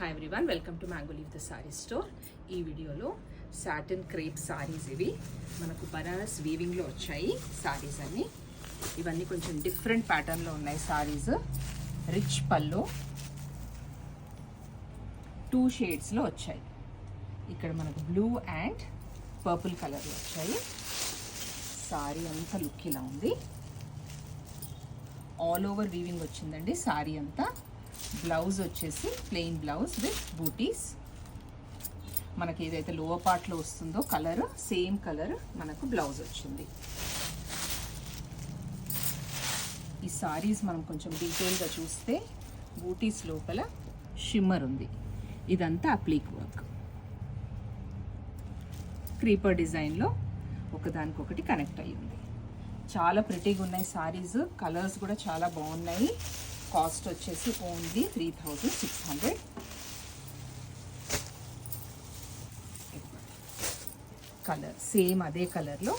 Hi everyone, welcome to mango leave the sorry store. ఈ వీడియోలో satin crepe saris ఇవి మనకు బనారస్ వీవింగ్లో వచ్చాయి సారీస్ అన్నీ. ఇవన్నీ కొంచెం డిఫరెంట్ ప్యాటర్న్లో ఉన్నాయి సారీస్. రిచ్ పళ్ళు 2 షేడ్స్లో వచ్చాయి. ఇక్కడ మనకు బ్లూ అండ్ పర్పుల్ కలర్లో వచ్చాయి. సారీ అంతా లుక్ ఇలా ఉంది. ఆల్ ఓవర్ వీవింగ్ వచ్చిందండి సారీ అంతా. బ్లౌజ్ వచ్చేసి ప్లెయిన్ బ్లౌజ్ విత్ బూటీస్. మనకి ఏదైతే లోవర్ పార్ట్లో వస్తుందో కలర్, సేమ్ కలర్ మనకు బ్లౌజ్ వచ్చింది. ఈ సారీస్ మనం కొంచెం డీటెయిల్గా చూస్తే బూటీస్ లోపల షిమ్మర్ ఉంది. ఇదంతా అప్లీక్ వర్క్. క్రీపర్ డిజైన్లో ఒకదానికొకటి కనెక్ట్ అయ్యింది. చాలా ప్రిటీగా ఉన్నాయి సారీస్. కలర్స్ కూడా చాలా బాగున్నాయి. కాస్ట్ వచ్చేసి ఓన్లీ 3600. కలర్ సేమ్ అదే కలర్లో